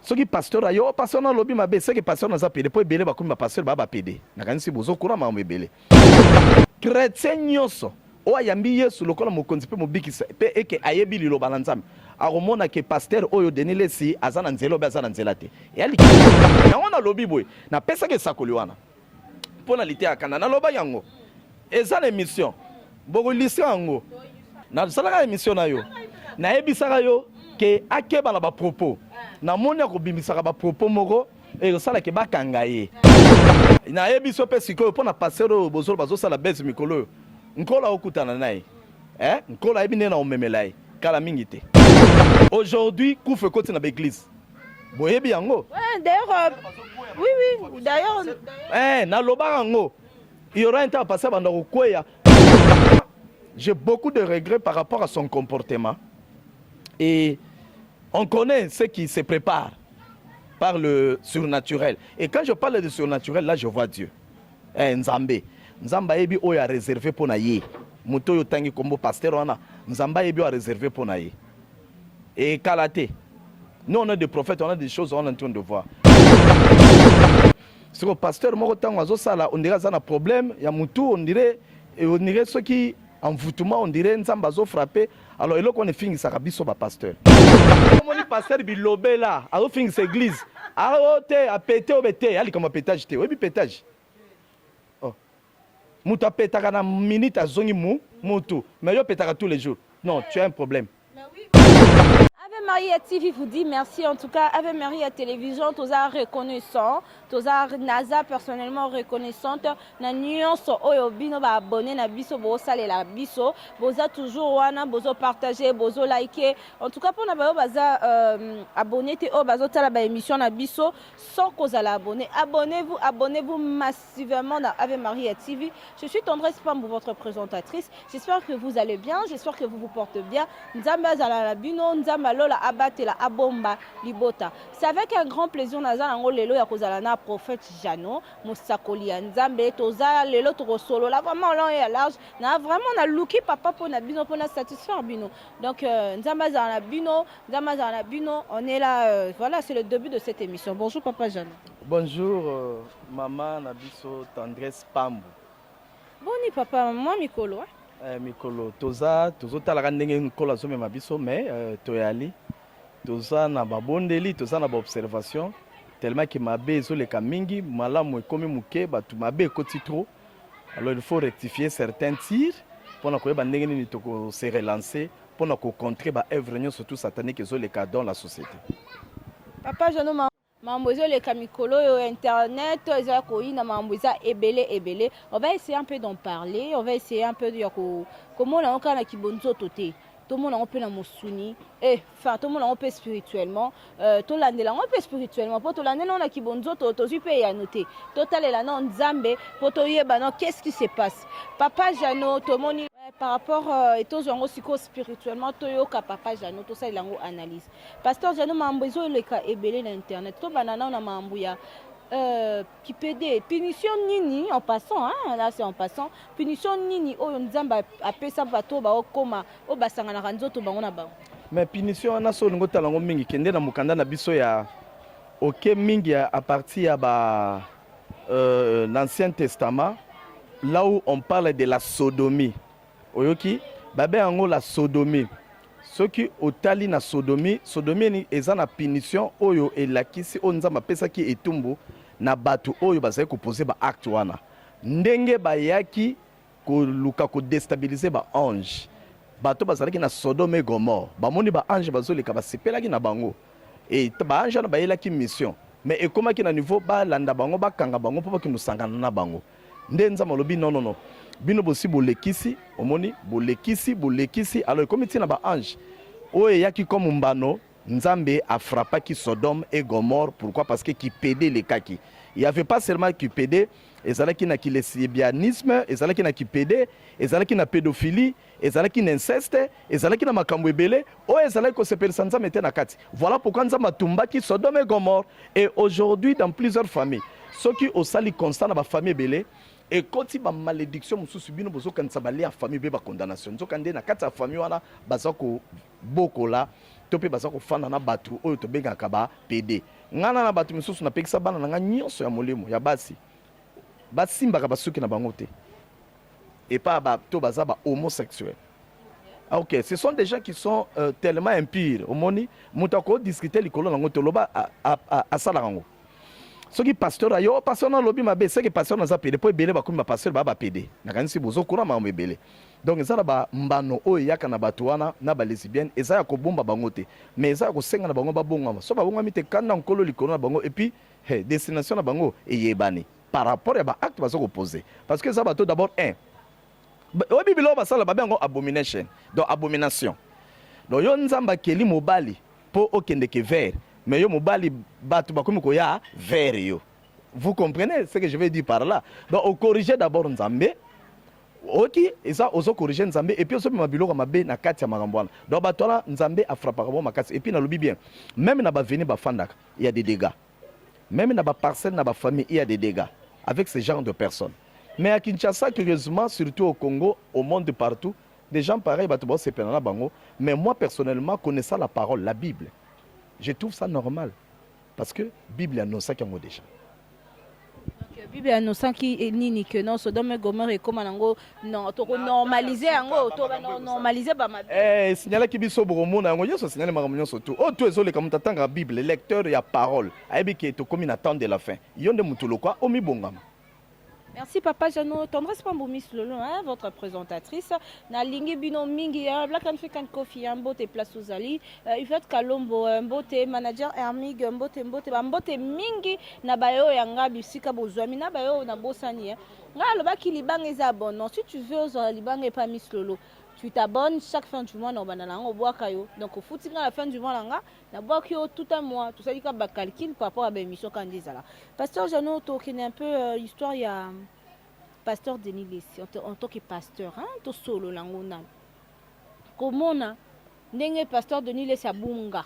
Ce qui pasteur a yo pasteur na lobby mabe c'est que pasteur na za pédé pour belé ba comme pasteur ba pédé na kanisi bozo kura ma belé chrétien nyoso o ayambi yesu lokola mokonzi pe mobikisa pe eke ayebi lilo balanzam akomona ke pasteur oyo denile si azana nzelo be azana nzela te yali yango na lobby boy na pesa ke sakoli wana pona lité akana na loba yango eza na émission boko lisi yango na salaka émission na yo na ebisaka yo ke akeba na ba propos na moni akobimisaka ba propos moko e sala ke bakanga ye na ebiso pe sikoyo pona pasero bozolo bazosala bese mikolo nkola okutana naye nkola ebine na omemela ye kala mingi te aujourd'hui kufe koti na l'église boyebi yango d'ailleurs oui d'ailleurs na lobaka yango il y aura un temps passé banda kokweya. J'ai beaucoup de regrets par rapport à son comportement et on connaît ce qui se prépare par le surnaturel. Et quand je parle de surnaturel, là, je vois Dieu. Nzambe. Nzamba ebi oyo a réservé pour naye. Muto yo tangi kombo pasteur wana. Nzamba ebi a réservé pour naye. Et Kalate. Nous, on a des prophètes, on a des choses, on est en train de voir. Sur le pasteur, moi, on dirait qu'il y a un problème. Il y a on dirait ce qui envoûtement, on dirait Nzamba zo frappé. Alors, il y a un film qui biso ba pasteur. Comment le pasteur bilobé là, a fin cette église. A pété au bété, ali comme pétage té. Oui, pétage. Oh. Muta pétaka na minute azongi mutu. Mais yo pétaka tous les jours. Non, tu as un problème. Ave Maria TV vous dit merci en tout cas. Ave Maria Télévision, tous reconnaissant, tous Naza personnellement reconnaissante. Na nuance oyo bino ba abonné na biso bo salela biso, boza toujours wana bozo partager, bozo liker. En tout cas pour na ba baza abonné te o bazo tala ba émission na biso sans kozala abonné. Abonnez-vous massivement dans Ave Maria TV. Je suis Tendresse Pambou, votre présentatrice. J'espère que vous allez bien, j'espère que vous vous portez bien. Nzamba zala la bino, nzamba lola abatela abomba libota. C'est avec un grand plaisir naza nango lelo ya kozala na prophète Jano Mosakoli ya Nzambe toza lelo to solo là vraiment long et large na vraiment na luki papa pour na bino pour na satisfaire bino. Donc nzamba za na bino, on est là voilà, c'est le début de cette émission. Bonjour papa Jano. Bonjour maman Nabiso Tendresse Pambou. Boni papa moi Mikolo. Mikolo toza talaka ndenge nkola zo mema biso mais toyali toza na babondeli toza na ba observation tellement que mabe ezoleka mingi malamu ekomi muke batu mabe ekoti trop. Alors il faut rectifier certains tirs pour na koyeba ndenge nini toko se relancer pour na ko contrer ba œuvre surtout satanique ezoleka dans la société. Papa Jano mambo ezoleka mikolo yo internet eza koyina mambo eza ebele. On va essayer un peu d'en parler, on va essayer un peu de comment on a kana kibonzo toté. Tout le monde a un peu dans mosuni et enfin tout le monde a un peu spirituellement tout l'année on peut spirituellement pour tout l'année on a kibonzo to super à noter total là non Nzambe pour to yeba non qu'est-ce qui se passe papa Jano to moni par rapport et tous gens aussi spirituellement to yoka papa Jano tout ça il a une analyse pasteur Jano mambo ezo le ka ebele na internet to banana na mambo ya qui pédé punition nini en passant hein là c'est en passant punition nini oyo Nzamba apesa bato ba okoma o basanga na nzoto bango na bango mais punition na so ngota lango mingi kende na mukanda na biso ya OK mingi à partir ya ba l'Ancien Testament là où on parle de la sodomie oyoki babe yango la sodomie ceux qui otali na sodomie ni eza na punition oyo elakisi o Nzamba pesa ki etumbu na batu oyo bazali ko poser ba acte wana ndenge bayaki ko luka ko déstabiliser ba ange bato bazalaki na Sodome et Gomorre bamoni ba ange bazoleka basepelaki na bango et ba ange na bayelaki mission mais ekomaki na niveau ba landa bango bakanga bango po baki musangana na bango nde Nzamba lobi non bino bosi bolekisi omoni bolekisi alors ekomiti na ba ange oyo yaki comme mbano Nzambe a frappé qui Sodome et Gomorre. Pourquoi? Parce que qui pédait les kaki. Il n'y avait pas seulement qui pédait, et ça qui n'a qui lesbianisme, et ça qui n'a qui pédait, et ça qui n'a pédophilie, et ça qui n'a inceste, et ça qui n'a makambo ebele, oh et ça qui se personne ça mettait na kati. Voilà pourquoi Nzamba tumba qui Sodome et Gomorre. Et aujourd'hui dans plusieurs familles, ceux qui au sali constant dans ma famille ebele. Et quand il y a une malédiction, il y a une famille qui condamnation. Donc, quand il y a une famille qui beaucoup là, to pe baza kofanda na bato oyo tobengaka ba PD ngana na bato misusu napekisa bana na nga nyonso ya molimo ya basi basimbaka basuki na bango te et pas bato baza ba homosexuel. Ah, ok, ce sont des gens qui sont tellement impurs. Au moni, moutako discuter likolo nango toloba à salarango. Ce qui pasteur ayo pasteur na lobi mabe c'est que pasteur na za pédé po ebele ba kuma pasteur ba pédé. Na kanisi bozo kura ma mbele. Donc ça ba mbano oyo yaka na bato wana na ba lesbienne eza ya kobomba bango te. Mais eza ko senga na bango ba bonga. So ba bonga mite kanda nkolo likolo na bango et puis destination na bango eyebani par rapport à ba acte bazo poser. Parce que ça bato d'abord au Bible basala ba bengo abomination. Donc abomination. Donc yo nzamba keli mobali po okende ke vers. Mais yo mobali batu bakomi ko ya vers yo. Vous comprenez ce que je veux dire par là? Donc on corrige d'abord nzambe. OK, et ça ozo corriger nzambe et puis ozo mabilo mabe na kati ya magambwana. Donc batona nzambe afrapa ko makati et puis na lobi bien. Même na ba venir ba fandaka, il y a des dégâts. Même na ba parcelle na ba famille, il y a des dégâts avec ce genre de personnes. Mais à Kinshasa, curieusement, surtout au Congo, au monde de partout, des gens pareils, c'est pénal bango. Mais moi, personnellement, connaissant la parole, la Bible, je trouve ça normal. Parce que la Bible a nos sacs en déjà. La Bible a nos sacs qui ni que non, Sodome et Gomorrhe et comme non, normaliser en normaliser ba ma. Signaler qui biso boromo na ngoyo so signaler maramunyo surtout. Oh tu ezole comme t'attends la Bible, le lecteur et la parole. Aibi qui est comme une attente de la fin. Yonde mutulo kwa omi bongama. Merci Papa Jano, tendresse Pambomis Lolo, hein, votre présentatrice. Na lingi bino mingi, Black African Coffee, mbote place Ozali, Yvette Kalombo, mbote manager Hermig, mbote mingi na bayo yanga bisika bozwami na bayo na bosani. Nga loba ki libang eza bon. Non, si tu veux aux libang et pas Miss Lolo, tu t'abonnes chaque fin du mois na banana au bois kayo. Donc au foot la fin du mois là, na bois kayo tout un mois. Tout ça dit ka calcul par rapport à l'émission quand dit là. Pasteur Jano, tu connais un peu l'histoire il y a pasteur Denis Lessi en tant que pasteur hein, to solo langona. Comment on a ndenge pasteur Denis Lessi abunga.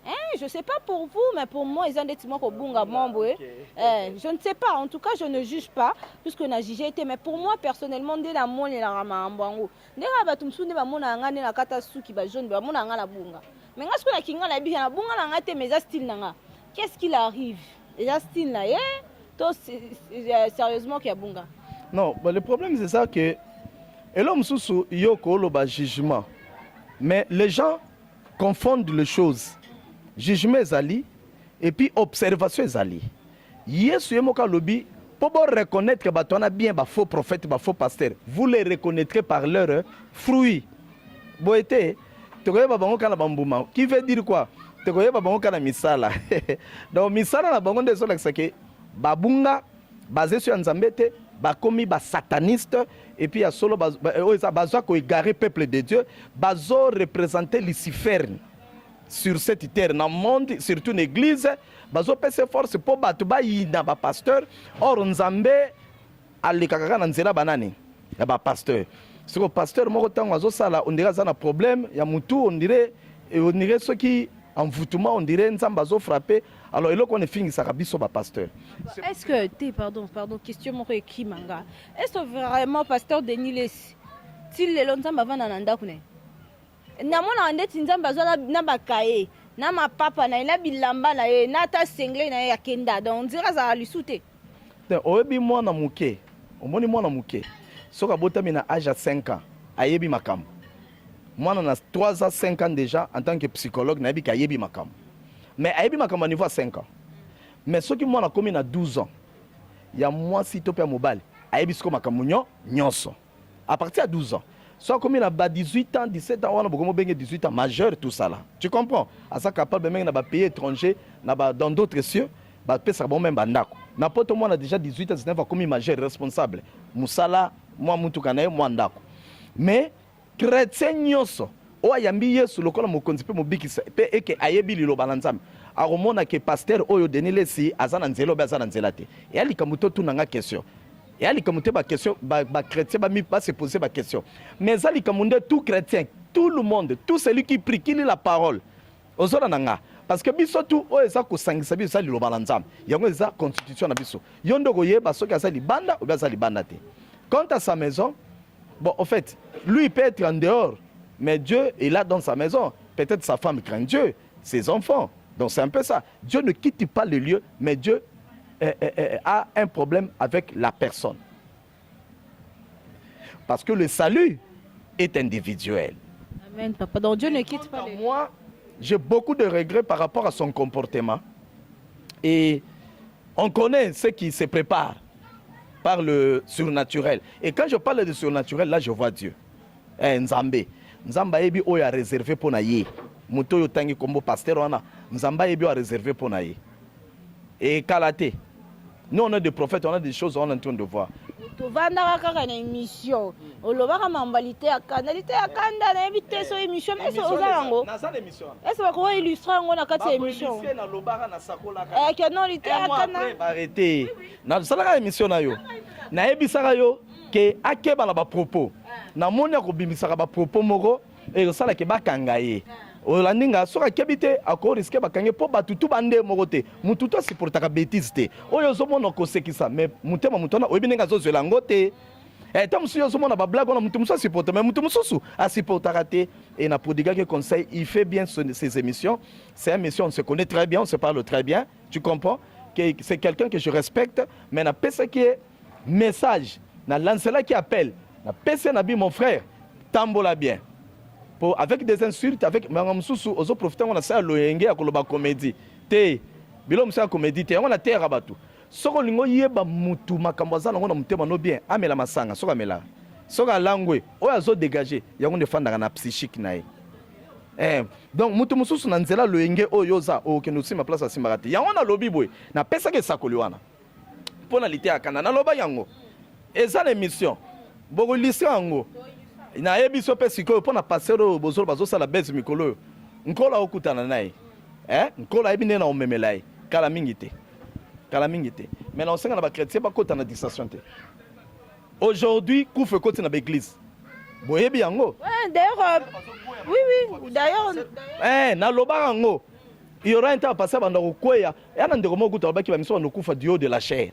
Hein, je sais pas pour vous, mais pour moi, ils ont des petits mots bunga mambo. Je ne sais pas, en tout cas, je ne juge pas, puisque on a jugé été. Mais pour moi, personnellement, dès la monnaie la ramambango, dès la batumsu ne va mona ngane la katasu qui va jaune, va mona ngala bunga. Mais quand ce que la kinga la bien la bunga la ngate mais style nanga. Qu'est-ce qu'il arrive? Les style là, sérieusement qu'il y a bunga. Non, bah, le problème c'est ça que et l'homme sous yoko lo ba jugement. Mais les gens confondent les choses. Jugement ezali et puis observation ezali. Yesu yemoka lobi pour reconnaître que batona bien ba faux prophète, ba faux pasteur. Vous les reconnaîtrez par leurs fruits. Boete tekoye ba bango kana bambuma. Qui veut dire quoi? Tekoye ba bango kana misala. Donc misala na bango ndezo lakisa ke babunga basé sur nzambete bakomi ba sataniste et puis ya solo bazo ko égarer peuple de Dieu, bazo représenter Lucifer. Sur cette terre, dans le monde, surtout l'église, bazo pese force pour battre na ba pasteur. Or nzambe alikaka na nzela banani ya ba pasteur. C'est que pasteur moko tango azo sala on dirait ça na problème ya mutu on dirait ceux qui envoûtement on dirait nzamba azo frapper. Alors il qu'on est fini ça biso ba pasteur. Est-ce que pardon question moko ekimanga. Est-ce que vraiment pasteur Denis Lessi til le nzamba vana na ndakune? Namona ndeti nzamba zona na bakaye na mapapa na ina bilamba na ye na ta single na ya kenda donc on dirait ça lui souté. Donc oyebi mwana muke omoni mwana muke soka botami na âge à 5 ans ayebi makam mwana na 3 ans 5 ans déjà en tant que psychologue na yebi ka ayebi makam mais ayebi makam à niveau à 5 ans mais soki mwana komi na 12 ans ya mwasi to pe mobile ayebi siko makam nyonso à partir de 12 ans. Soit comme il a 18 ans, 17 ans, on a beaucoup 18 ans, majeur, tout ça là. Tu comprends? À ça capable même dans pays étranger, dans d'autres cieux, ça bon même bandako. N'importe moi on a déjà 18 ans, 19 ans comme majeur responsable. Musala, moi mutukanaye, moi ndako. Mais chrétien nyoso, o ayambi Yesu lokola mo konzipe mo bikisa pe eke ayebi lilo balanzam. Aromona ke pasteur oyo Denis Lessi azana nzelo be azana nzelate. Et ali kamuto tunanga question. Et ali kamunde ba question ba chrétien ba se poser ba question. Mais ali kamunde tout chrétien, tout le monde, tout celui qui prie, qui lit la parole. Ozora nanga parce que biso tout o eza ko sangisa biso ali loba nzam. Yango eza constitution na biso. Yondo ko yeba soki azali banda ou bien azali banda te. Quant à sa maison, bon en fait, lui il peut être en dehors, mais Dieu est là dans sa maison. peut-être sa femme craint Dieu, ses enfants. Donc c'est un peu ça. Dieu ne quitte pas le lieu, mais Dieu a un problème avec la personne. Parce que le salut est individuel. Amen, papa. Donc Dieu ne quitte pas le lieu. Moi, j'ai beaucoup de regrets par rapport à son comportement. Et on connaît ce qui se prépare par le surnaturel. Et quand je parle de surnaturel, là, je vois Dieu. Nzambe. Nzambe ebi oyo a réservé pour naye. Muto yo tangi kombo pasteur wana. Nzambe ebi a réservé pour naye. Et kalate. Nous, on a des prophètes, on a des choses, on est en train de voir. tovandaka kaka na émission olobaka mambalité ya kanda na yebi te so émission ese oza yango ese bakoka illustre yango na kati ya émission ke non lite ya kanda nasalaka émission na yo nayebisaka yo ke akeba na bapropos namoni akobimisaka bapropos moko esalaki bakanga ye olandinga soki akebi te akoriske bakange mpo batutu bande moko te mututu asiportaka bétise te oyo ozomona kosekisa me mutema mutu wana oyebi ndenge azozwela yango te ta mosusu ozomona bablage wana mutu mosusu asiporta me mutu mosusu asiportaka te et na prodigaki conseil il fait bien ces émissions c'est une émission on se connaît très bien on se parle très bien tu comprends que c'est quelqu'un que je respecte mais na pesa qui est message na lancela qui appelle na pesa na bi mon frère tambola bien avec des insultes, avec Mangamsusu, aux autres profitants, on a ça, l'ONG, à Koloba comédie. Té, Bilom, c'est la comédie, on a terre à battu. Soko lingo yeba mutu, makambaza, on a muté mano bien, amela masanga, soka mela. Soka langue, on a zo dégagé, y a un défendre dans la psychique naï. Donc, mutu mususu nanzela l'ONG, oh yoza, oh, que nous sommes à place à Simbarati. Y a un lobby boy, na pesa que ça koliwana. Pour la lité à Kanana, loba yango. Et ça l'émission. Bogo lycée yango. Na yebi so pe sikoyo pona pasero bozolo bazosala base mikolo nkola okutana naye nkola yebi nena omemela ye kala mingi te mais on sait na ba chrétien ba kota na distraction te aujourd'hui kufe koti na l'église boyebi yango d'ailleurs oui d'ailleurs na loba yango il y aura un temps passer banda kokwea yana ndeko mo kuta baki ba miso no kufa du haut de la chair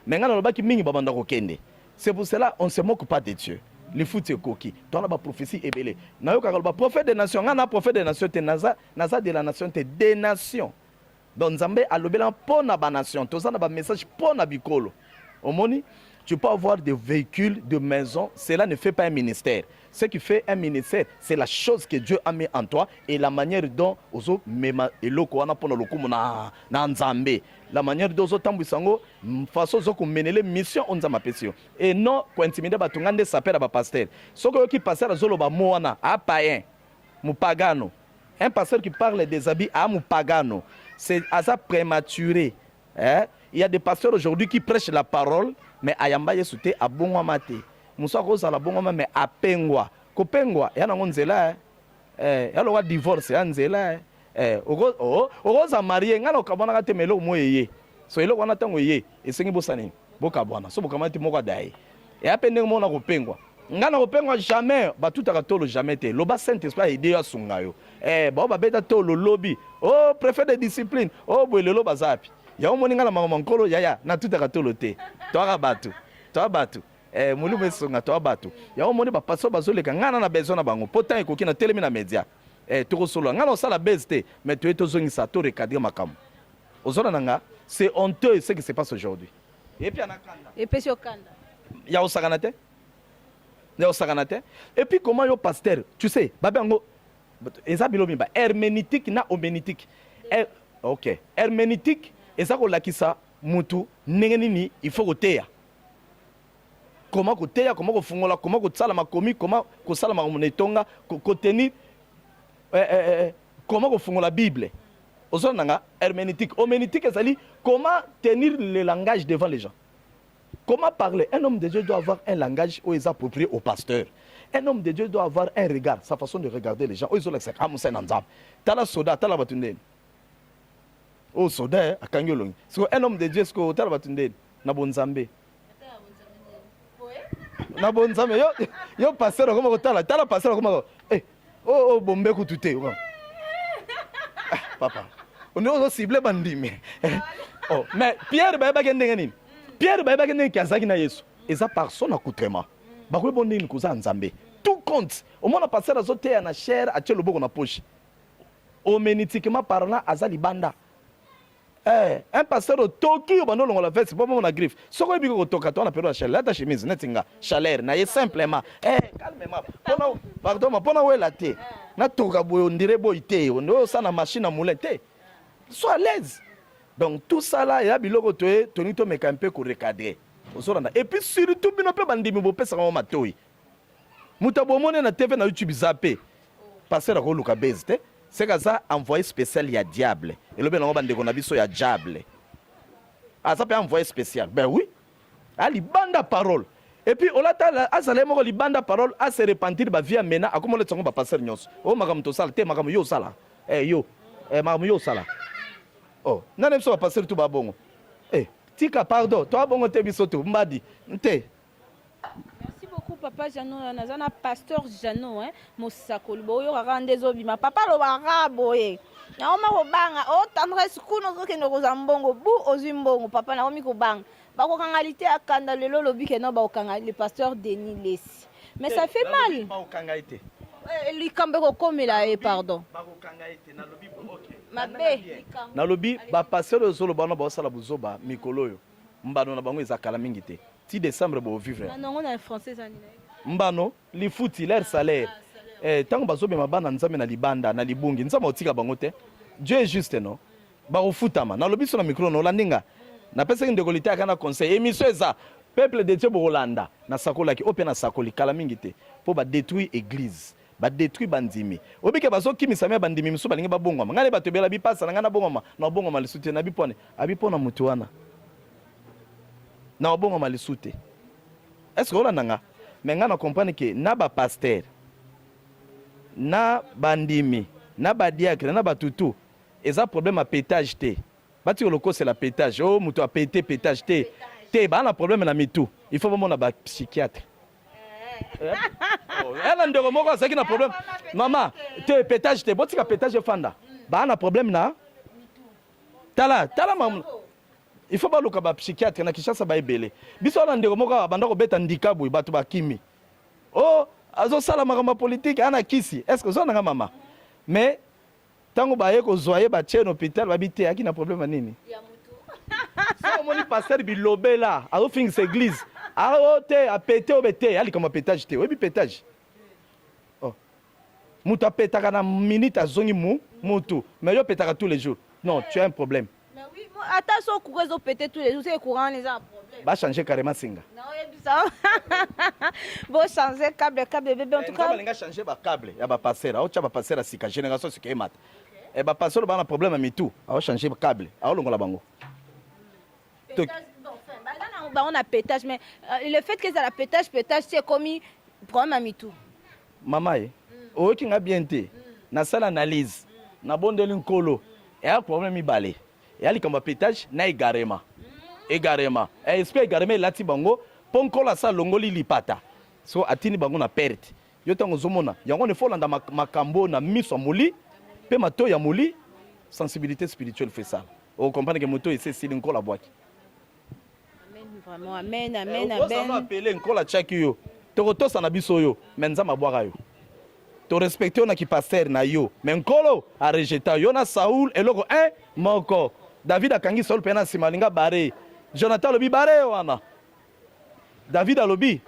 mais ngana lobaki mingi ba banda kokende c'est pour cela on se moque pas de Dieu. Les foot c'est coquille. Toi la prophétie est belle. Nayo ka prophète des nations, ngana prophète des nations te naza de la nation te des nations. Donc Nzambe alobela pour na ba nation, to ça na ba message pour na bikolo. Omoni, tu peux avoir des véhicules, de maisons, cela ne fait pas un ministère. Ce qui fait un ministère, c'est la chose que Dieu a mis en toi et la manière dont ozo mema eloko wana pona lokumu na Nzambe. La manière dont ozo tambusango façon zo ko menele mission on Nzamba pesio. Et non ko intimider batungande s'appelle ba pasteur. Soko yo ki pasteur azolo ba moana a païen, mu pagano. Un pasteur qui parle des habits à mu pagano, c'est asa prématuré. Il y a des pasteurs aujourd'hui qui prêchent la parole mais ayamba yesute abongwa mate. Musa koza la bongwa mais apengwa. Kopengwa yana ngonzela yalo wa divorce yanzela ogoza marié ngana okabona ka temelo moyeye. So eloko wana tango ye esengi bosani bokabwana so bokamati moko dai. Et apende mona kopengwa. Ngana kopengwa jamais batutaka tolo jamais te. Loba Saint-Esprit ide ya sungayo. Ba beta tolo lobby. Oh préfet de discipline. Oh boelelo bazapi. Ya omoni ngana mama nkolo yaya na tutaka tolo te. Toa batu. Mulu mesonga toa batu. Ya omoni ba paso bazoleka ngana na besoin na bango. Potan ekoki na telemi na media. Toko solo ngana osala beste mais tu es tozongisa to recadrer makam. Ozona nanga, c'est honteux ce qui se passe aujourd'hui. Et puis anakanda. Et puis okanda. Ya osaganate? Et puis comment yo pasteur, tu sais, babango ezabilo mimba herméneutique na homénétique. OK. Herméneutique ezako lakisa mutu ndenge nini il faut koteya. Comment koteya, comment kofungola, comment kosala makomi, comment kosala mamonetonga, kotenir comment kofungola Bible. Ozonanga herméneutique, homénétique ezali comment tenir le langage devant les gens. Comment parler? Un homme de Dieu doit avoir un langage où il approprié au pasteur. Un homme de Dieu doit avoir un regard, sa façon de regarder les gens. Où ils ont l'accès à Moussa Nanzam. Tala soda, tala batunde. Oh soda, à Kangolong. Un homme de Dieu, est-ce que tala batunde? Nabonzambe. Nabonzambe. Yo pasteur, comment tala? Tala pasteur, comment? Oh bombe kutute. Papa. On est ciblé bandimi. Oh, mais Pierre Baïba Gendengani. Pierre Baïba Gendengani qui a zaki na Yesu. Et ça par son accoutrement. Bakwe bondi ni kuza nzambe. Tout compte. Au moins on a passé la zote na chair à tchelo boko na poche. homénétiquement parlant aza libanda. Un pasteur au Toki au bando la veste pas mon griffe. Ce qu'on dit au Toka toi on appelle la chaleur ta chemise netinga chaleur na simplement calmement. Pardon ma pona ouais la té. Na Toka boy on dirait boy té on ça na machine à moulin té. Sois à l'aise. Donc tout ça là il y a biloko toé tonito me camper ko recadrer. Et puis surtout bino pe bandimi bo pesa ma matoi. Mutabo mone na TV na YouTube zappé. Pasteur ko luka bezte. C'est que ça envoyé spécial il y a diable et le ben on bande qu'on a biso il y a diable ah ça peut envoyer spécial ben oui ali banda parole et puis on l'a azalé mo li banda parole à se repentir ba via mena a comme le tsongo ba passer nyos o makam to sala te makam yo sala yo makam yo sala oh nane biso ba passer tout ba bongo tika pardon toi bongo te biso tout mbadi nte. Merci beaucoup papa Jano nazana pasteur Jano mosakoli boyo rande zobima papa lo baraboye na oma ko banga o tendresse kuno ko keno ko zambongo bu ozimbongo papa na omi ko banga ba ko kangalité akanda lelo lobi ke no ba okanga le pasteur Denis Lesi mais ça fait mal ba okangalité li kambe ko komela pardon ba okangalité na lobi OK mabe na lobi ba pasteur zolo bana ba sala buzoba mikolo yo mbano na bango ezakala mingi te. 6 décembre pour vivre. Non, on est français. Mbano, li fouti, leur salaire. Tant que bazo bema bana nzambe na libanda, na libungi, nzambe otika bangote. Dieu est juste non. Ba ofutama. Na lobi so na micro no landinga. Na pesa ngende kolita kana conseil. Émission ça. Peuple de Dieu Bolanda. Na sakola ki open na sakoli kala mingi te. Po ba détruire église. Ba détruire bandimi. Obike bazo kimisa me bandimi miso balingi ba bongoma. Ngale batobela bi pasa ngana bongoma. Na bongoma le soutien na bi pone. Abi pona mutu wana. Na obongo malisute. Est-ce que on a mais on comprend que na ba pasteur na bandimi na ba diacre na ba tutu eza problème à pétage té. Bati loko c'est la pétage. Oh mutu a pété pétage té. Té ba na problème na mitu. Il faut vraiment na ba psychiatre. Elle ndeko moko ça qui na problème. Maman, té pétage té botika pétage fanda. Ba na problème na tala maman. Il faut pas le cas psychiatre na Kinshasa ba ebele. Biso na ndeko moko abanda ko beta ndikabu bato ba kimi. Oh, azo sala makamba politique ana kisi. Est-ce que ça na mama? Mais tango ba yeko zoyer ba tien hôpital ba bité aki na problème nini? Ya mutu. Ça moni pasteur bilobe là, azo fin cette église. A ote a pété au bété, ali comme pétage té. Oui bi pétage. Oh. Mutu a pétaka na minute azongi mutu. Mais yo pétaka tous les jours. Non, tu as un problème. Attention, courez au pété tous les jours, c'est courant, les gens problème. Va changer carrément singa. Non, il ça. Bon changer câble bébé en tout cas. On va changer ba câble, ya ba passer, on va passer à sika génération ce qui est mat. Et ba passer ba na problème mi tout, on va changer ba câble, a longola bango. On a pétage mais le fait que ça la pétage c'est comme problème à mi tout. Maman, o ki nga bien té. Na sala analyse, na bondeli nkolo. Et un problème mi balé. Et ali comme pétage na égarément et esprit égarément lati bango ponko la sa longoli lipata so atini bango na perte yo tango zomona yango ne folanda makambo na miso moli pe mato ya moli sensibilité spirituelle fait ça on comprend que moto c'est si l'inko la boîte amen vraiment amen on va appeler nkola chaki yo to sa na biso yo menza mabwaka yo to respecter on a qui passer na yo mais nkolo a rejeté yo na Saoul et loko moko David a kangi Saul pena simalinga bare. Jonathan lobi bare wana. David a lobi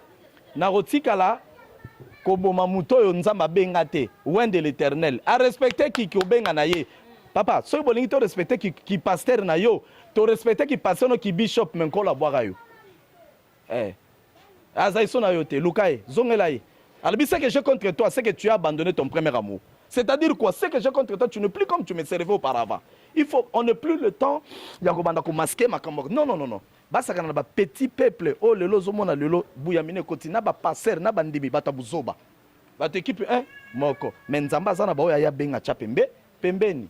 na rotika la koboma muto yo nzamba benga te. Ouen de l'Éternel. A respecter qui obenga na ye. Papa, so bolingi to respecter qui pasteur na yo, to respecter qui pasteur no qui bishop menko la boira yo. Azaiso na yo te Lukae, zongela ye. Alors ce que j'ai contre toi, c'est que tu as abandonné ton premier amour. C'est-à-dire quoi? Ce que j'ai contre toi, tu n'es plus comme tu me servais auparavant. On n'a plus le temps. Il y a un masquer ma camarade. Non. Basa kana ba petit peuple. Oh lelo zomona lelo buyamine koti na ba passer na bandibi bata buzoba. Ba te équipe moko. Menzamba zana ba oya ya benga cha pembeni.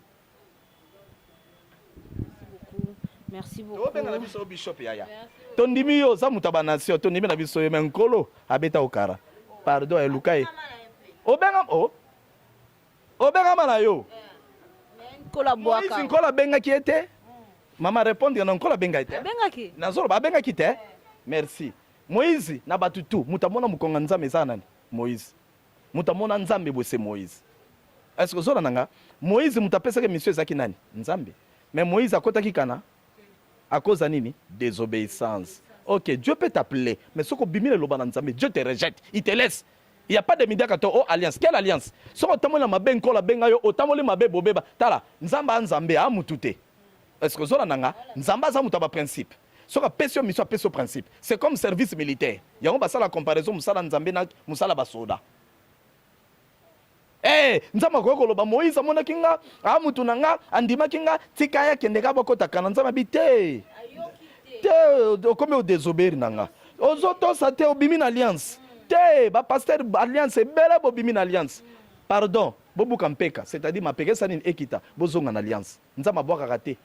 Merci beaucoup. Benga na biso bishop yaya. Tondimi yo za mutaba nation, tondimi na biso ye menkolo abeta okara. Pardon e Lukae. Obenga mana yo. Moïse nkola benga ki ete. Mama répondre na nkola benga ete. Benga ki. Nazolo ba benga ki te. Merci. Moïse na batutu mutamona mukonga nzambe sana nani? Moïse. Mutamona nzambe bose Moïse. est-ce que ozona nanga Moïse mutapesaka mission ezaki nani Nzambe, mais Moïse akotaki kana à cause de nini désobéissance. Ok, Dieu peut t'appeler, mais ce que bimile loba Nzambe, Dieu te rejette, il te laisse. Il n'y a pas de midakato oh alliance. Quelle alliance? Ce que tu as mabe nkola benga yo, otamoli mabe bobeba. Tala, Nzamba Nzambe a mutute. Est-ce que zona nanga Nzamba za mutaba principe. Ce que pesio mission pesio principe. C'est comme service militaire. Yango basa la comparaison musala Nzambe na musala basoda. Eh, Nzamba ko loba Moïse amona kinga, amutu nanga, andima kinga, tikaya kendeka bakota kana Nzamba bité. Te comme au désobéir nanga. Ozoto sa te obimi na alliance. Te ba pasteur alliance bela bobimi na alliance. Pardon, bobu kampeka, c'est-à-dire ma peke sanine ekita, bozonga na alliance. Nzamba boka raté.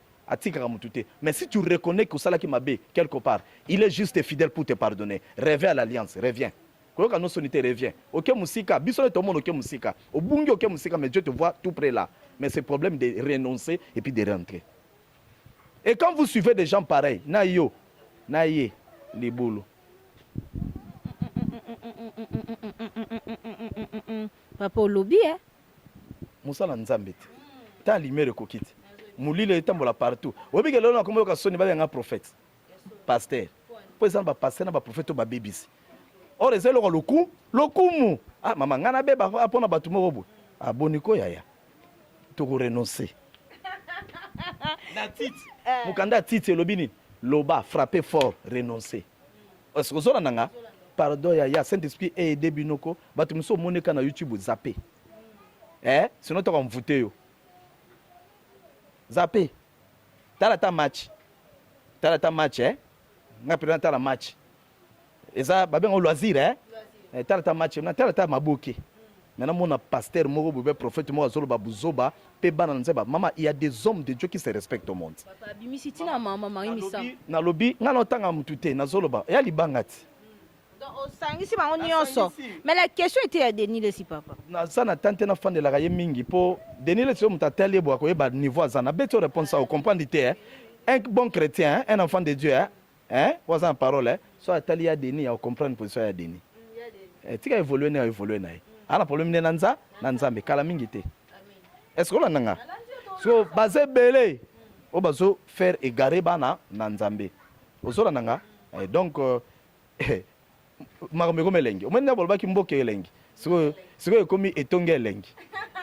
Mais si tu reconnais que ça qui m'a bé quelque part, il est juste et fidèle pour te pardonner. Reviens à l'alliance, reviens. Quand nous sonité, reviens. Ok musika, bisole tout le monde ok musika. Au bungi ok musika, mais Dieu te voit tout près là. Mais c'est problème de renoncer et puis de rentrer. Et quand vous suivez des gens pareils, naïo, naïe, les boulots. Papa Olobi, hein? Moussala Nzambet. T'as limé le coquille. Moulile etambola partout. Obi kelelo na kombo ka soni ba nga prophète. Pasteur. Po ezamba pasteur na ba prophète ba bebisi. Or ezelo ko lokumu. Ah mama ngana beba apona batu moko. Aboniko yaya. To ko renoncer. Na titre. Mukanda titre lobini. Loba frapper fort, renoncer. Est-ce que zona nanga? Pardon yaya Saint-Esprit et debinoko batu muso moneka na YouTube zapper. Sinon to ko mvuter yo. Zappé. T'as ta match. T'as ta match, hein? N'a pas ta match. Et ça, bah bien au loisir, hein? T'as ta match. T'as ta mabouki. Maintenant, mon pasteur, mon prophète, mon azolo babuzoba, peba nanzeba. Maman, il y a des hommes de Dieu qui se respectent au monde. Papa, bimisiti na maman, maman, imisa. Na lobi, na lotanga mutute, na zoloba. Et ali bangati. Mais la question était à Denis si papa. Ça n'a tenté na fan de la raye mingi pour Denis le somme tateli bo ko ba niveau za na beto réponse au comprendre té un bon chrétien un enfant de Dieu hein was en parole soit atali ya Denis à comprendre position ya Denis tika évoluer na ana problème na Nzambe kala mingi té est-ce que on nanga so basé belé o bazo faire égarer bana na Nzambe ozola nanga donc makambo komelengi omwenda bolobaki mboka elengi sikoyo ekomi etongi elengi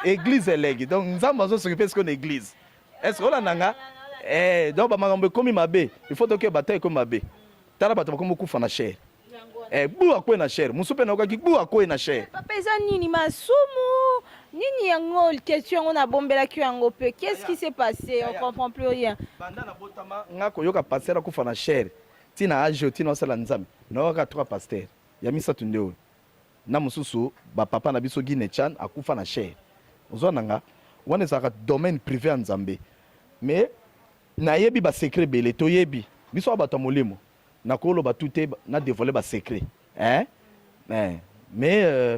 église elengi donc nzambe azosokipe sikoyo na église est-ce olandanga donc bamakambo ekomi mabe il faut toke bata ekomi mabe tala bato bakomi okufa na chair bu akoye na chair mosu mpe naokaki bu akoye na chair papa eza nini masumu nini yango question yango nabombelaki yango mpe qu'est-ce qui s'est passé on comprend plus rien banda na botama nga koyoka pasteur akufa na chair tina age tina osala nzambe naoka 3 pasteur ya misatu nde oyo na mosusu bapapa na biso Guinée Chan akufa na chair ozwa nanga wana ezalaka domaine privé ya Nzambe mais nayebi basekret ebele toyebi biso bato ya molimo nakoloba tu te na dévoile basekret mais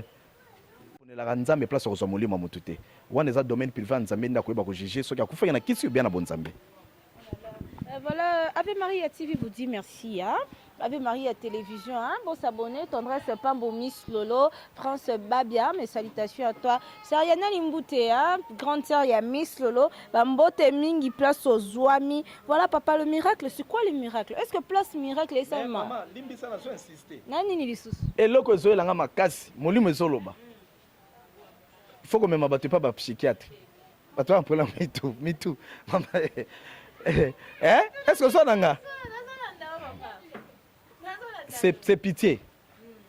onelaka Nzambe place ya kozwa molimo ya motu te wana eza domaine privé ya Nzambe nde akoyeba kojuge soki akufaki na kisi obia na bonzambe. Voilà, Ave Maria TV vous dit merci. Hein? Ave Maria Télévision, hein? Bon s'abonner, tendresse Pambo Miss Lolo, France Babia, mes salutations à toi. Sariana Limbouté, hein? Grande sœur, il y a Miss Lolo, Bambote Mingi, place aux Zouami. Voilà, papa, le miracle, c'est quoi le miracle? Est-ce que place miracle est seulement? Maman, Limbisa n'a pas insisté. Nani ni lissus. Et là, que Zoé l'a makasi, molimo ezoloba. Il faut que même abattu pas ba psychiatre. Pas toi un problème me too. Maman. Est-ce que ça n'a c'est pitié.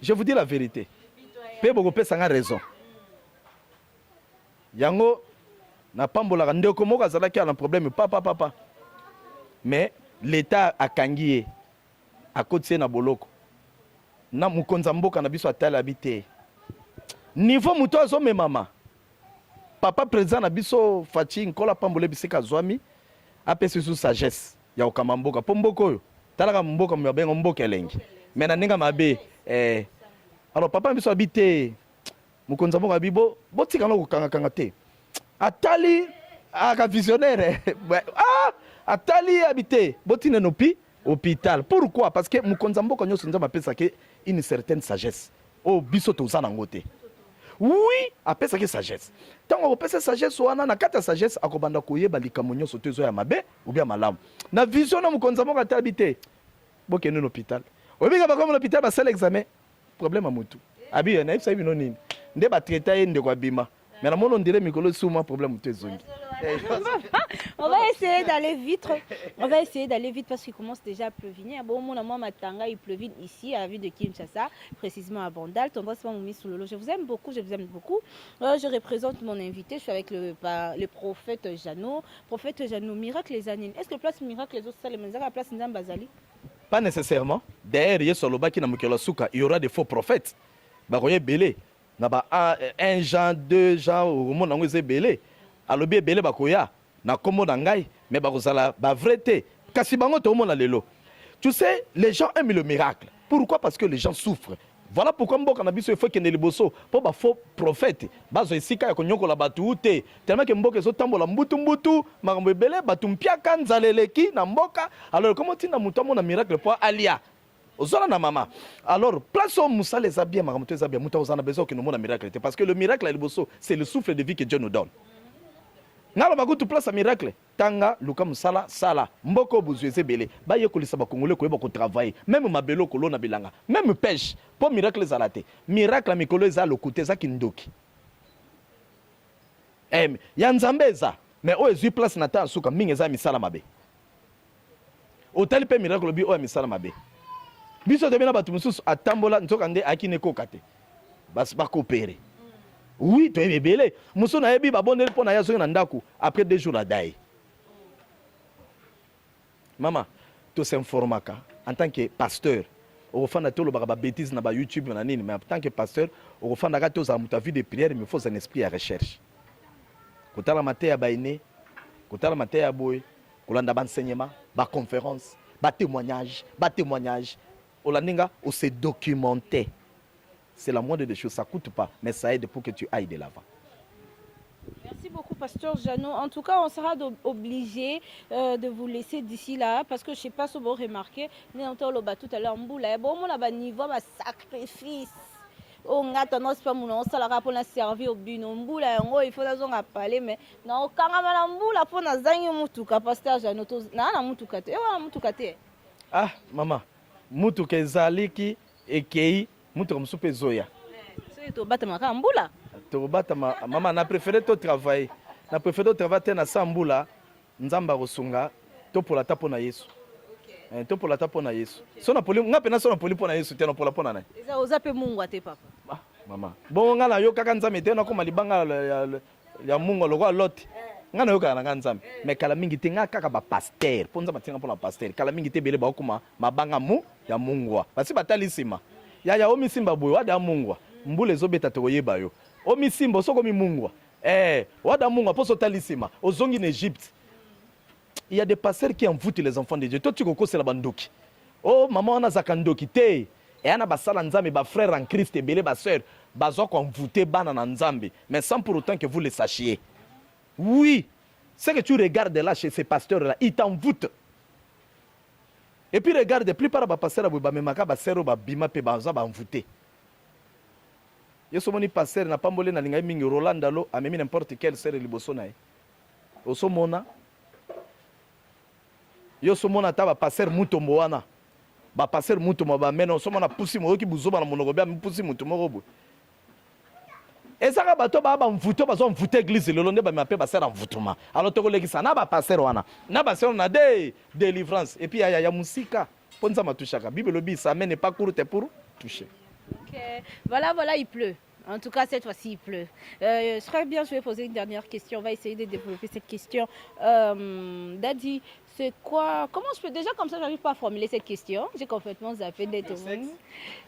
Je vous dis la vérité. Pe beaucoup pe sanga raison. Yango na pambola ndeko moko azalaki na problème papa. Mais l'état a kangié à côté na boloko. Na mukonza mboka na biso atala habité. Niveau muto azo me mama. Papa président na biso Fachi nkola pambolé bisika zwami. Apesi sous sagesse ya okamamboka po mboko oyo talaka mboka mbengo mboka elengi mais na ndinga mabe alors papa biso habité mukonza mboka bibo botika no kokanga te atali aka visionnaire atali habité botine nopi hôpital pourquoi parce que mukonza mboka nyoso nzamba pesa ke une certaine sagesse biso tozana ngote oui apesaki sagesse ntango akopesa sagesse wana na kati ya sagesse akobanda koyeba likambo nyonso to ezo ya mabe ou bien malamu na vision na mokonzi moko atalabi te bokende na hôpital obika bakoma na hôpital basala examen problème ya motu abi nayebisa bino nini nde batraita ye ndeko abima mais na mona ondire mikolo suma problème motu ezongi. On va essayer d'aller vite. On va essayer d'aller vite parce qu'il commence déjà à pleuvoir. Bon, mon amour Matanga, il pleuvine ici à la ville de Kinshasa, précisément à Bandal. Tonton c'est pas mon ministre Lolo. Je vous aime beaucoup, je vous aime beaucoup. Je représente mon invité. Je suis avec le prophète Jeannot. Prophète Jeannot, miracle les années. Est-ce que place miracle les autres salles, mais la place Nzambazali? Pas nécessairement. D'ailleurs, il y aura des faux prophètes. Baroye belé. Naba un Jean, deux Jean, au monde on est belé. Alors bien belé bakoya. Na komo ngai mais bakozala ba vrai te. Kasi bango to monde lelo. Tu sais, les gens aiment le miracle. Pourquoi? Parce que les gens souffrent. Voilà pourquoi mboka na biso il faut que ne liboso po ba faux prophète. Bazo esika ya konyoko la batu te. Tellement que mboka zo tambola mbutu makambo belé batu mpiaka nzaleleki na mboka. Alors comment tu na mutambo na miracle po alia? Ozola na mama. Alors, place au moussa les habits, maramoto les habits, mouta ozana besoin que nous montre miracle. Parce que le miracle à liboso, c'est le souffle de vie que Dieu nous donne. Nalo bagutu place à miracle. Tanga, luka musala, sala. Mboko buzueze belé. Ba yekolisa ba congolais ko yeba ko travailler. Même mabelo ko lona bilanga. Même pêche. Pour miracle zalate. Miracle à mikolo za lokote za kindoki. Ya nzambeza. Mais o ezu place na ta suka mingi za misala mabe. Hotel pe miracle bi o misala mabe. Biso de bena batu mususu atambola nzoka nde akine kokate bas ba coopérer oui to ebele musu na yebi ba bondeli pona yazo na ndaku après 2 jours à dai mama to s'informaka en tant que pasteur au fond to lo ba bêtise na ba YouTube na nini mais en tant que pasteur au fond na to za muta vie de prière mais il faut un esprit à recherche kotala mate ya baine kotala mate ya boy kolanda ba enseignement ba conférence ba témoignage Olaninga, on se documenter. C'est la moindre des choses, ça ne coûte pas, mais ça aide pour que tu ailles de l'avant. Merci beaucoup, Pasteur Jeannot. En tout cas, on sera obligé de vous laisser d'ici là, parce que je ne sais pas si vous remarquez, nous avons tout à l'heure, bon, on a un niveau de sacrifice. On a tendance pas mon ça la pour la servir au bino mbula il faut la parler mais na okanga mala mbula pour na zangi mutuka Pasteur Jeannot na mutuka te wa mutuka te ah mama mutuka ezaliki ekei mutuka musupe zoya c'est to bata maka mbula to bata mama na préféré to travailler na sambula nzamba kosunga to pour la tapo na Yesu to pour la tapo na Yesu so na poli ngape na so na poli pona Yesu te na pola pona na eza ozape mungu ate papa ah mama bon nga na yo kaka nzambe te na koma libanga ya mungu lokwa lote nga na yo kaka na nzambe mais kala mingi te nga kaka ba pasteur ponza matinga pona pasteur kala mingi te bele ba okuma mabanga mu ya mungwa basi batalisima ya omisimba boyo wada mungwa mbule zobeta to yeba yo omisimba soko mi mungwa wada mungwa poso talisima ozongi na Égypte. Il y a des pasteurs qui envoûtent les enfants de Dieu. Toi, tu connais la bandoki. Oh, maman, on a zakandoki. Et on a basala nzambe, ba frère en Christ, et belé, ba sœur, bazo envoûté bana nzambe. Mais sans pour autant que vous le sachiez. Oui, ce que tu regardes là chez ces pasteurs-là, ils t'envoûtent. Et puis regarde, la plupart des pasteurs, ba memaka, ba sœur, ba bima, pe ba envoûté. Yesomoni pasteur na pambolé na linga mingi Rolanda lo, a même n'importe quelle sœur liboso na. Osomona. Yo somona ta ba passer mutombo wana ba passer mutombo ba meno somona pusi mo ki buzoba na monoko bia pusi mutombo robo ezaka bato ba mvuto ba zo mvuto église lelo nde ba m'appelle ba ser mvutuma alors to kolekisa na ba passer wana na ba ser na de délivrance et puis ya musika ponza matushaka bible lobi ça n'est pas courte pour toucher. OK, voilà il pleut. En tout cas, cette fois-ci, il pleut. Très bien, je vais poser une dernière question. On va essayer de développer cette question. Daddy, c'est quoi... Comment je peux... Déjà, comme ça, je n'arrive pas à formuler cette question. J'ai complètement zappé d'être...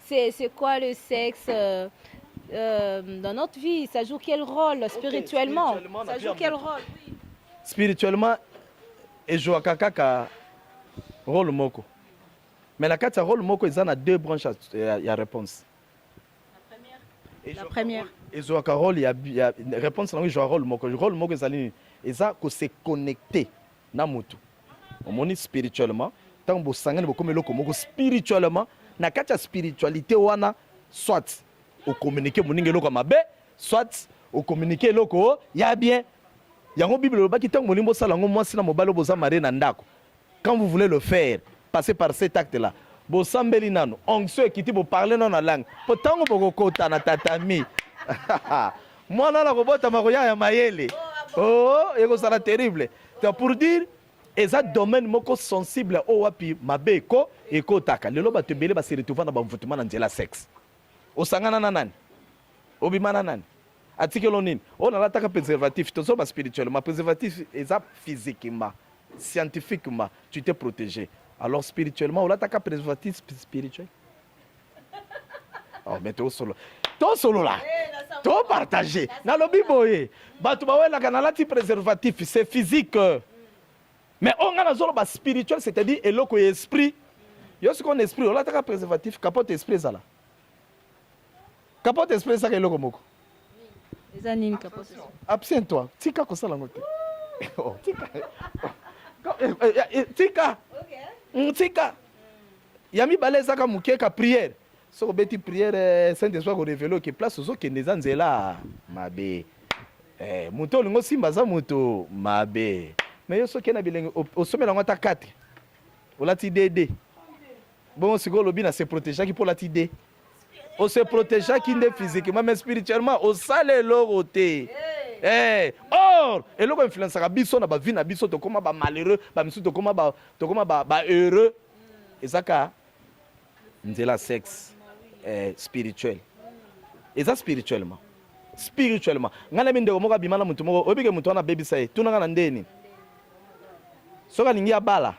C'est quoi le sexe dans notre vie? Ça joue quel rôle spirituellement? Ça joue quel rôle? Oui. Spirituellement, et joue kaka rôle moko. Mais la carte rôle moko, ils en a 2 branches à réponse. La première. Et je rôle, il y a une réponse là, je rôle moko. Le rôle moko, c'est ça que se connecter na mutu. On est spirituellement, tant que sangane beaucoup melo comme spirituellement, na kacha spiritualité wana soit au communiquer moninge loko mabe soit au communiquer loko ya bien yango bible le baki tango molimbo sala ngo mwasi na mobalo boza marié na ndako. Quand vous voulez le faire, passez par cet acte là. Bo sambeli nano onction ekiti bo parler non na langue potango boko kota na tatami mwana na kobota makoya ya mayele oh eko sala terrible. C'est pour dire eza domaine moko sensible o wapi mabeko ekotaka lelo bato ebele basi retrouver na bamvutuma na nzela sexe osangana na nani obimana nani atikelo nini o nalataka préservatif tozo ba spirituellement préservatif eza physiquement scientifiquement tu t'es protégé. Alors spirituellement, on a un préservatif spirituel. Oh, mais tout solo là. Tout partagé. Dans le Bible, le préservatif, c'est physique. Mais on a un spirituel, c'est-à-dire et esprit. Il y a ce qu'on esprit, on a un préservatif, capote esprit ça là. Capote esprit ça que le moko. Les animes capote. Absente-toi. Tika ko sala ngote. Oh, tika. Tika. Tika. Yami baleza ka mukeka prière. So beti prière Saint-Esprit ko révéler que place zo ke nezanzela mabe. Muto lingo simba za muto mabe. Mais yo so ke na bilenge osomela ngota 4. Olati DD. Bon siko lobi na se protéger qui pour lati D. On se protéger qui ne physiquement mais spirituellement au sale loroté. Or, et là, influence à biso na ba vie na biso to koma ba malheureux, ba misu to koma ba heureux. Et ça ka nzela sexe spirituel. Et ça spirituellement. Spirituellement. Ngana minde ko moka bimana mutu moko obike mutu na baby sai. Tunanga na ndeni. Soka ningi ya bala,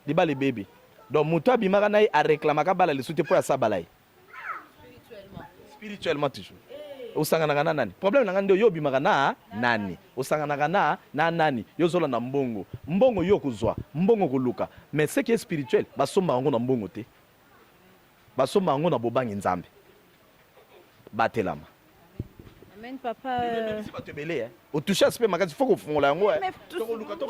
di bala baby. Donc mutu abimaka na a réclamaka bala le soute pour ya sabalai. Spirituellement toujours. Osangana na nani problème nanga ndio yo bimaka na nani osangana na nani yo zola na mbongo yo kuzwa mbongo koluka mais ce qui est spirituel basomba ngo na mbongo te basomba ngo na bobangi nzambe batelama. Amen papa. Si batebele au toucher aspect makati faut ko fongola yango to koluka to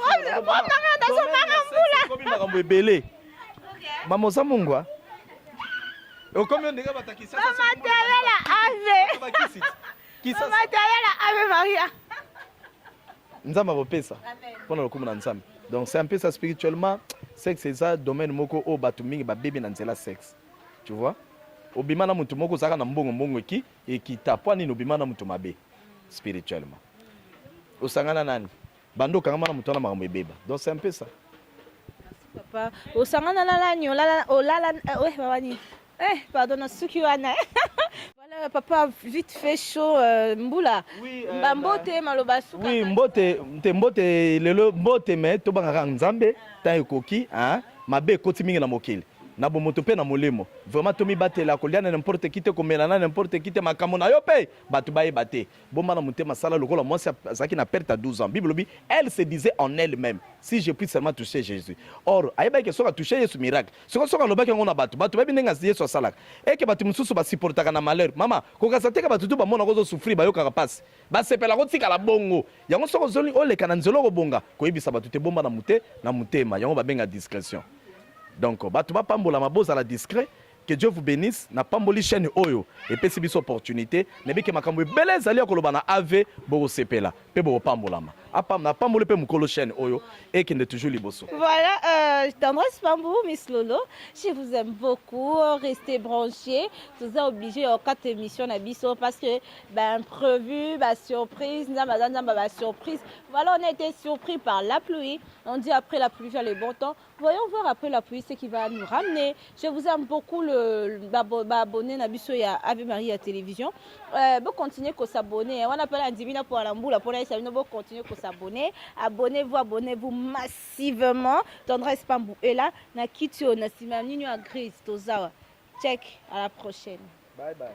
fongola bebele mama zamungwa. Et combien de gars qui ça Maria. Nzamba bopesa. Pour le coup ensemble. Donc c'est un peu ça spirituellement, sexe c'est ça domaine moko o batu mingi ba bébé na nzela sexe. Tu vois? Obimana mutu moko zaka na mbongo ki et qui tapwani no bimana mutu mabe spirituellement. Osangana nani? Bando kangama na mutu na makambo ebeba. Donc c'est un peu ça. Papa, osangana na la nyola olala ouais babani. Pardon, voilà, papa, vite fait chaud, Mboula. Oui, Mbote, Malobasu. Oui, Mbote, lelo, Mbote, mais to banga nzambe, ta ekoki, hein, mabe koti mingi na mokili. Na bomoto pe na molemo. Vraiment to mi batela ko liana n'importe qui te ko melana n'importe qui te makamo na yo pe, batu baye baté. Bomba na mutema sala lokola moi zaki na perte à 12 ans. Bible bi, elle se disait en elle-même, si je puis seulement toucher Jésus. Or, ayeba ke soka toucher Yesu miracle. Soka lobaki ngona batu babi nenga Yesu salaka. Et que batu mususu ba supportaka na malheur. Mama, ko kasateka batu tu ba mona ko zo souffrir ba yo ka passe. Ba sepela ko tika la bongo. Yango soko zoli ole kana nzelo ko bonga. Ko yebisa batu te bomba na mutema. Yango ba benga discrétion. Donc, batuma pambola maboza la discret. Que Dieu vous bénisse. Na pamboli chaîne oyo. Et puis, c'est une opportunité. Nebi ke makambo belé zali akoloba na ave bo sepela. Pe bo pambola ma. Apam na pamboli pe mukolo chaîne oyo. Et qui n'est toujours liboso. Voilà, tendresse Pambou, Miss Lolo. Je vous aime beaucoup. Restez branchés. Vous êtes obligés aux 4 émissions d'Abisso parce que, imprévu, surprise, surprise. Voilà, on a été surpris par la pluie. On dit après la pluie vient le bon temps. Voyons voir après la pluie ce qui va nous ramener. Je vous aime beaucoup abonné Nabiso et Ave Marie à télévision. Vous continuez à s'abonner. On appelle un divina pour la mboula. Pour la vous continuez à s'abonner. Abonnez-vous massivement. Tendresse Pambou. Et là, na kitio na simamini à grise tozawa. Check, à la prochaine. Bye bye.